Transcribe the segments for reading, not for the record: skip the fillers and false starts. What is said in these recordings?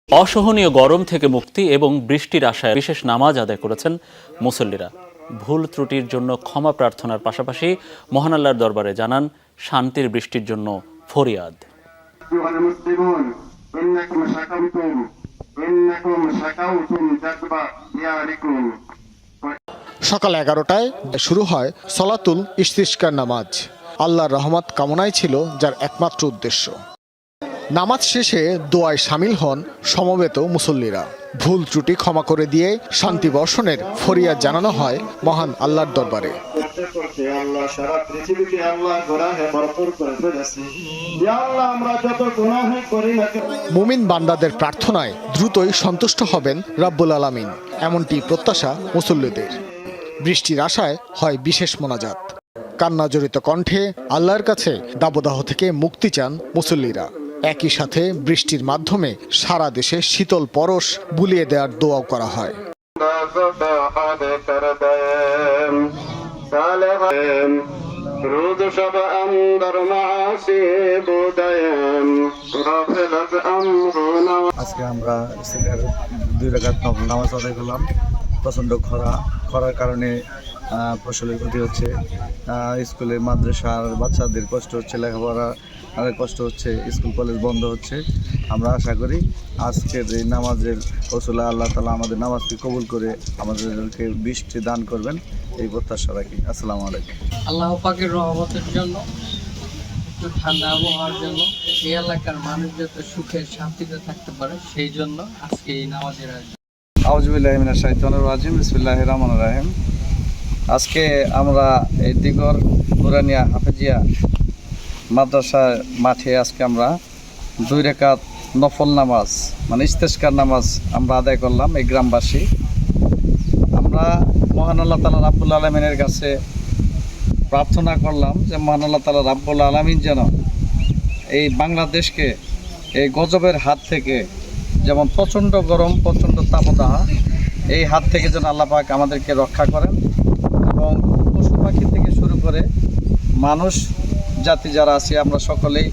অসহনীয় গরম থেকে মুক্তি এবং বৃষ্টির আশায় বিশেষ নামাজ আদায় করেছেন মুসল্লিরা। ভুল ত্রুটির জন্য ক্ষমা প্রার্থনার পাশাপাশি মহান আল্লাহর দরবারে জানান শান্তির বৃষ্টির জন্য ফরিয়াদ। সকাল 11টায় শুরু হয় সলাতুল ইস্তিসকার নামাজ। আল্লাহর রহমত কামনাই ছিল যার একমাত্র উদ্দেশ্য। নামাজ শেষে দোয়ায় সামিল হন সমবেত মুসল্লিরা। ভুল ত্রুটি ক্ষমা করে দিয়ে শান্তি বর্ষণের ফরিয়াদ জানানো হয় মহান আল্লাহর দরবারে। মুমিন বান্দাদের প্রার্থনায় দ্রুতই সন্তুষ্ট হবেন রাব্বুল আলামিন, এমনটি প্রত্যাশা মুসল্লিদের। বৃষ্টির আশায় হয় বিশেষ মোনাজাত। কান্নাজড়িত কণ্ঠে আল্লাহর কাছে দাবদাহ থেকে মুক্তি চান মুসল্লিরা। একই সাথে বৃষ্টির মাধ্যমে সারা দেশে শীতল পরশ বুলিয়ে দেওয়ার দোয়াও করা হয়। আজকে আমরা 2 রাকাত নফল নামাজ আদায় করলাম। প্রচণ্ড খরার কারণে ফসলের ক্ষতি হচ্ছে, স্কুলে মাদ্রাসার বাচ্চাদের কষ্ট হচ্ছে, লেখাপড়া কষ্ট হচ্ছে, স্কুল কলেজ বন্ধ হচ্ছে। আমরা আশা করি আজকের এই নামাজের ওসিলা আল্লাহ তাআলা আমাদের নামাজকে কবুল করে আমাদেরকে বৃষ্টি দান করবেন, এই প্রত্যাশা রাখি। আসসালামু আলাইকুম। আল্লাহ পাকের রহমতের জন্য, একটু ঠান্ডা আবহাওয়ার জন্য, এই এলাকার মানুষ যাতে সুখে শান্তিতে থাকতে পারে, সেই জন্য আজকে এই নামাজের আয়োজন। আউযু বিল্লাহি মিনাশ শাইতানির রাজিম। বিসমিল্লাহির রহমানির রহিম। আজকে আমরা এই দিগর নুরানিয়া হাফেজিয়া মাদ্রাসার মাঠে আজকে আমরা 2 রাকাত নফল নামাজ মানে ইস্তেসকার নামাজ আমরা আদায় করলাম। এই গ্রামবাসী আমরা মহান আল্লাহ তাআলা রাব্বুল আলামিনের কাছে প্রার্থনা করলাম যে মহান আল্লাহ তাআলা রাব্বুল আলামিন যেন এই বাংলাদেশকে এই গজবের হাত থেকে, যেমন প্রচণ্ড গরম, প্রচণ্ড তাপদাহ, এই হাত থেকে যেন আল্লাহ পাক আমাদেরকে রক্ষা করেন এবং পশু পাখি থেকে শুরু করে মানুষ জাতি যারা আছি আমরা সকলেই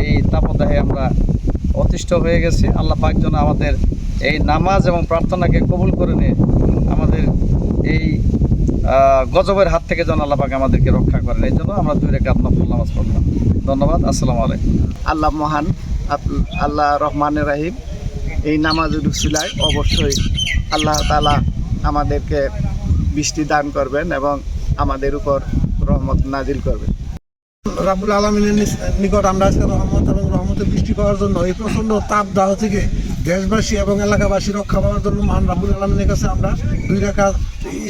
এই তাপদাহে আমরা অতিষ্ঠ হয়ে গেছি। আল্লাহ পাক যেন আমাদের এই নামাজ এবং প্রার্থনাকে কবুল করে নিয়ে আমাদের এই গজবের হাত থেকে যেন আল্লাহ পাক আমাদেরকে রক্ষা করেন, এই জন্য আমরা 2 রাকাত নফল নামাজ পড়লাম। ধন্যবাদ। আসসালামু আলাইকুম। আল্লাহ মহান, আল্লাহ রহমানের রাহিম। এই নামাজের উসিলায় অবশ্যই আল্লাহ তাআলা আমাদেরকে বৃষ্টি দান করবেন এবং আমাদের উপর রহমত নাজিল করবেন। রাব্বুল আলামিনের নিকট আমরা আজকে রহমত এবং রহমতের বৃষ্টি পাওয়ার জন্য, এই প্রচণ্ড তাপদাহ থেকে দেশবাসী এবং এলাকাবাসী রক্ষা পাওয়ার জন্য মহান রাব্বুল আলামিনের কাছে আমরা 2 রাকাত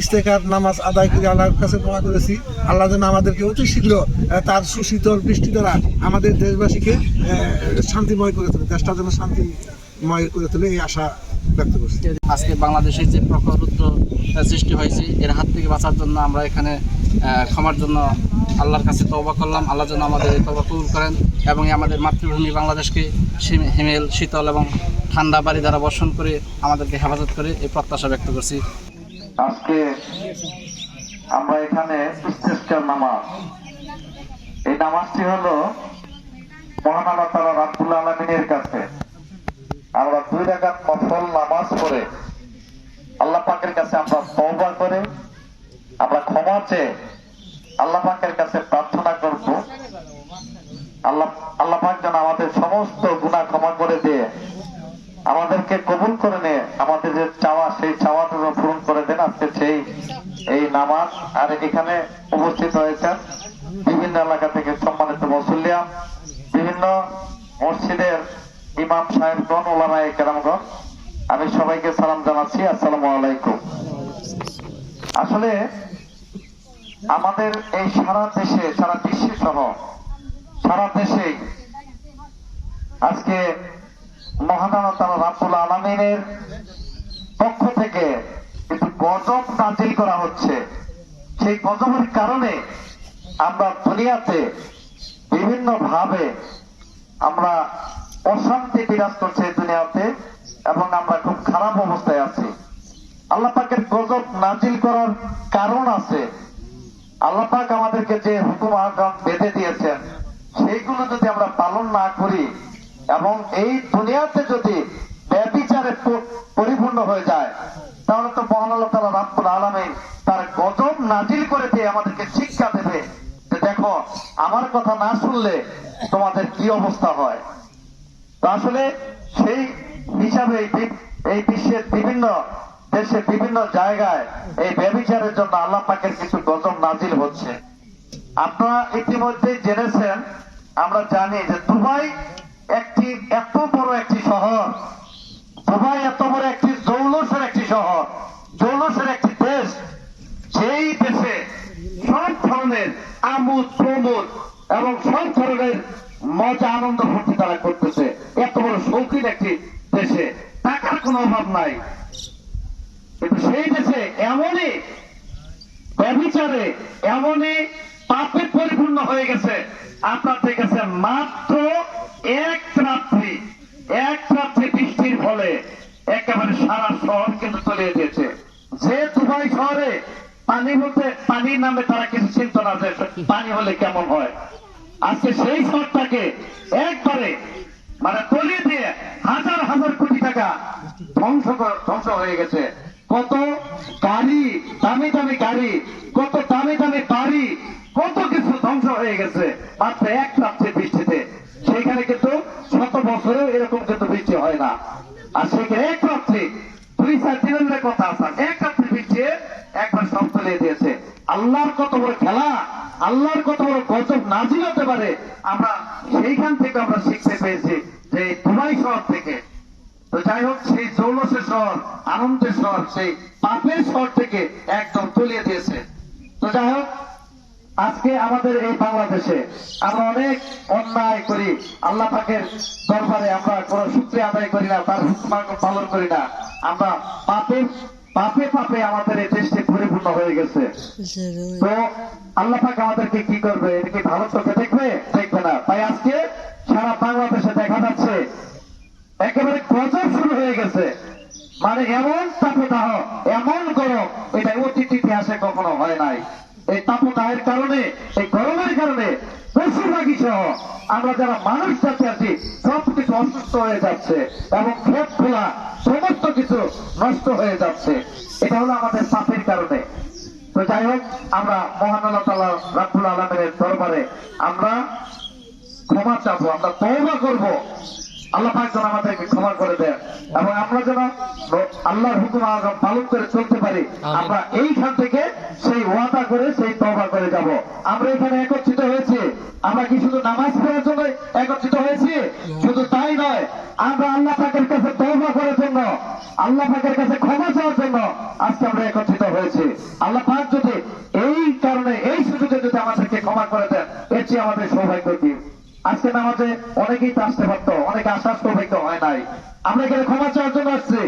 ইস্তেকার নামাজ আদায় করে আল্লাহর কাছে দোয়া করেছি। আল্লাহ যেন আমাদেরকে অতি শীঘ্র তার সুশীতল বৃষ্টি দ্বারা আমাদের দেশবাসীকে শান্তিময় করে তোলে, দেশটা যেন শান্তিময় করে তোলে, এই আশা ব্যক্ত করছি। আজকে বাংলাদেশের যে প্রখর রুদ্র সৃষ্টি হয়েছে, এর হাত থেকে বাঁচার জন্য আমরা এখানে ক্ষমার জন্য আল্লাহর কাছে তওবা করলাম। আল্লাহ যেন আমাদের এই তওবা কবুল করেন এবং আমাদের মাতৃভূমি বাংলাদেশকে হিমেল, শীতল এবং ঠান্ডা বাড়ি দ্বারা বর্ষণ করে আমাদেরকে হেফাজত করে, এই প্রত্যাশা ব্যক্ত করছি। আজকে আমরা এখানে ইস্তেসকার নামাজ, এই নামাজটি হলো মহান আল্লাহ তাআলা রাব্বুল আলামিনের কাছে আমরা 2 রাকাত নফল নামাজ পড়ে আল্লাহ পাকের কাছে আমরা তওবা করে আমরা ক্ষমা চেয়ে আল্লাহ পাকের কাছে প্রার্থনা করব। আল্লাহ পাক যেন আমাদের সমস্ত গুনাহ ক্ষমা করে দিয়ে আমাদেরকে কবুল করে নিয়ে আমাদের যে চাওয়া, সেই চাওয়াটা পূরণ করে দেন। আজকে সেই এই নামাজ আর এখানে উপস্থিত হয়েছেন বিভিন্ন এলাকা থেকে সম্মানিত মুসল্লিয়া, বিভিন্ন মসজিদের ইমাম সাহেবগণ, ওলামায়ে কেরামগণ, আমি সবাইকে সালাম জানাচ্ছি। আসসালামু আলাইকুম। আসলে আমাদের এই সারা দেশে, সারা বিশ্বে সহ সারা দেশেই আজকে মহান আল্লাহ তাআলা রাব্বুল আলামিনের পক্ষ থেকে কিন্তু গজব নাজিল করা হচ্ছে। সেই গজবের কারণে আমরা দুনিয়াতে বিভিন্ন ভাবে আমরা অশান্তি বিরাজ করছে দুনিয়াতে এবং আমরা খুব খারাপ অবস্থায় আছি। আল্লাহ পাকের গজব নাজিল করার কারণ আছে। আল্লাহ পাক আমাদেরকে যে হুকুম আহকাম বেঁধে দিয়েছেন, সেইগুলো যদি আমরা পালন না করি এবং এই দুনিয়াতে যদি পরিপূর্ণ হয়ে যায়, তাহলে তো মহান আল্লাহ তাআলা রাব্বুল আলামিন তার গজব নাজিল করে দিয়ে আমাদেরকে শিক্ষা দেবে যে দেখো আমার কথা না শুনলে তোমাদের কি অবস্থা হয়। তো আসলে সেই হিসাবে এই বিশ্বের বিভিন্ন দেশে বিভিন্ন জায়গায় এই ব্যভিচারের জন্য আল্লাহ পাকের কিছু গজব নাজিল হচ্ছে। আপনারা ইতিমধ্যে জেনেছেন, আমরা জানি যে দুবাই এত বড় একটি শহর, দুবাই এত বড় একটি জৌলসের একটি শহর, জৌলসের একটি দেশ, যেই দেশে সব ধরনের আমোদ প্রমোদ এবং সব ধরনের মজা আনন্দ ফুর্তি তারা করতেছে। এত বড় শৌখিন একটি দেশে টাকার কোনো অভাব নাই, কিন্তু সেই দেশে এমনই ব্যভিচারে এমনই পাপে পরিপূর্ণ হয়ে গেছে। আপনার দেখেছেন মাত্র এক রাত্রি বৃষ্টির ফলে একেবারে সারা শহর কিন্তু তলিয়ে দিয়েছে। যে দুবাই শহরে পানির নামে তারা কিছু চিন্ত না যে পানি হলে কেমন হয়, আজকে সেই শহরটাকে একবারে মানে তলিয়ে দিয়ে হাজার হাজার কোটি টাকা ধ্বংস হয়ে গেছে। কত গাড়ি, দামি দামি গাড়ি, কত দামি দামি বাড়ি, কত কিছু ধ্বংস হয়ে গেছে মাত্র এক রাত্রে বৃষ্টিতে। সেখানে কিন্তু শত বছরেও এরকম কিন্তু বৃষ্টি হয় না। আর সেখানে এক রাত্রে 2-4 দিনের কথা আছে, এক রাত্রে বৃষ্টি একবার সব তলিয়ে দিয়েছে। আল্লাহর কত বড় খেলা, আল্লাহর কত বড় গজব নাজিল হতে পারে, আমরা সেইখান থেকে আমরা শিখতে পেয়েছি যে দুবাই শহর থেকে। তো যাই হোক, সেই জৌলসের শহর, আনন্দের শহর, সেই পাপের শহর থেকে একদম তলিয়ে দিয়েছে। তো যাই হোক, আজকে আমাদের এই বাংলাদেশে আমরা অনেক অন্যায় করি, আল্লাহ পাকের দরবারে আমরা কোন শুকরিয়া আদায় করি না, তার হুকুম পালন করি না। আমরা পাপে আমাদের এই দেশটি পরিপূর্ণ হয়ে গেছে। তো আল্লাহ পাক আমাদেরকে কি করবে? এটা কি ভালো চোখে দেখবে? দেখবে না। তাই আজকে সারা বাংলাদেশে দেখা যাচ্ছে একেবারে গজব শুরু হয়ে গেছে। মানে এমন তাপদাহ, এমন গরম, এটা অতীত ইতিহাসে কখনো হয় নাই। এই তাপদাহের কারণে, এই গরমের কারণে পশুপাখি সহ আমরা যারা মানুষ জাতি আছি সবকিছু অসুস্থ হয়ে যাচ্ছে এবং ক্ষেত খোলা সমস্ত কিছু নষ্ট হয়ে যাচ্ছে। এটা হলো আমাদের পাপের কারণে। তো যাই হোক, আমরা মহান আল্লাহ তাআলা রাব্বুল আলামিনের দরবারে আমরা ক্ষমা চাবো, আমরা তওবা করব। আল্লাহ পাক যেন আমাদেরকে ক্ষমা করে দেন এবং আমরা যেন আল্লাহর হুকুম পালন করে চলতে পারি। আমরা এইখান থেকে সেই ওয়াদা করে সেই তওবা করে যাব। আমরা এখানে একত্রিত হয়েছি, আমরা কি শুধু নামাজ পড়ার জন্য একত্রিত হয়েছি? শুধু তাই নয়, আমরা আল্লাহ পাকের কাছে তওবা করার জন্য, আল্লাহ পাকের কাছে ক্ষমা চাওয়ার জন্য আজকে আমরা একত্রিত হয়েছি। আল্লাহ পাক যদি এই কারণে, এই সুযোগে যদি আমাদেরকে ক্ষমা করে দেন, এর চেয়ে আমাদের সৌভাগ্য কি? আজকে নামাজে অনেকেই তো আসতে পারতো, অনেকে আসার সৌভাগ্য হয় নাই। আমরা এখানে ক্ষমা চাওয়ার জন্য আসছি,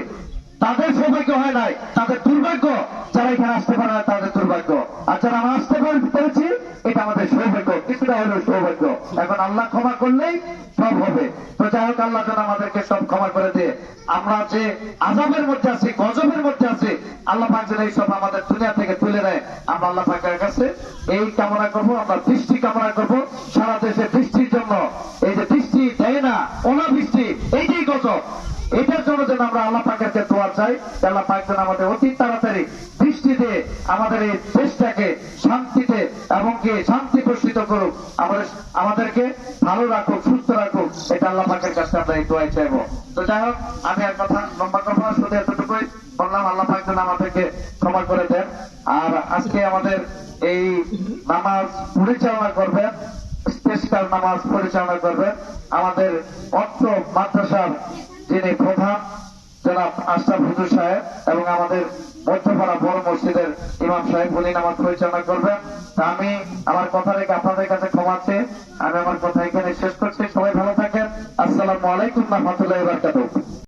তাদের সৌভাগ্য হয় নাই, তাদের দুর্ভাগ্য। যারা এখানে আসতে পারে না তাদের দুর্ভাগ্য, আর যারা আমরা আসতে পেরেছি এটা আমাদের সৌভাগ্য, কিছুটা হলো সৌভাগ্য। এখন আল্লাহ ক্ষমা করলেই সব হবে। তো যাই হোক, আল্লাহ যেন আমাদেরকে সব ক্ষমা করে দিয়ে আমরা যে আযাবের মধ্যে আছি, গজবের মধ্যে আছি, আল্লাহ পাক যেন এই সব আমাদের দুনিয়া থেকে তুলে নেয়। আমরা আল্লাহ পাকের কাছে এই কামনা করবো, আমরা বৃষ্টি কামনা করবো সারা দেশে বৃষ্টির জন্য। এই যে বৃষ্টি দেয় না, অনাবৃষ্টি, এইটাই গজব। এটার জন্য যেন আমরা আল্লাহ পাকের কাছে দোয়া চাই, আল্লাহ পাক যেন আমাদের অতি তাড়াতাড়ি বৃষ্টি দিয়ে আমাদের এই দেশটাকে শান্তিতে এবং কি শান্তি প্রসূত করুক, আমাদেরকে ভালো রাখুক, সুস্থ রাখুক। এটা আল্লাহ পাকের কাছে আমরা এই দোয়াই চাইবো। তো যাই হোক, আমি আর কথা লম্বা করবো না, শুধু এতটুকুই বললাম, আল্লাহ পাক যেন আমাদেরকে ক্ষমা করে দেন। আর আজকে আমাদের এই নামাজ পরিচালনা করবেন, স্পেশাল নামাজ পরিচালনা করবেন আমাদের অত্র মাদ্রাসার যিনি প্রধান জনাব আশরাফ হুজুর সাহেব এবং আমাদের মধ্যপাড়া বড় মসজিদের ইমাম সাহেব, উনি নামাজ পরিচালনা করবেন। আমি আমার কথা রেখে আপনাদের কাছে ক্ষমা চেয়ে আমি আমার কথা এখানে শেষ করছি। সবাই ভালো থাকেন। আসসালামু আলাইকুম ওয়া রাহমাতুল্লাহি ওয়া বারাকাতুহু।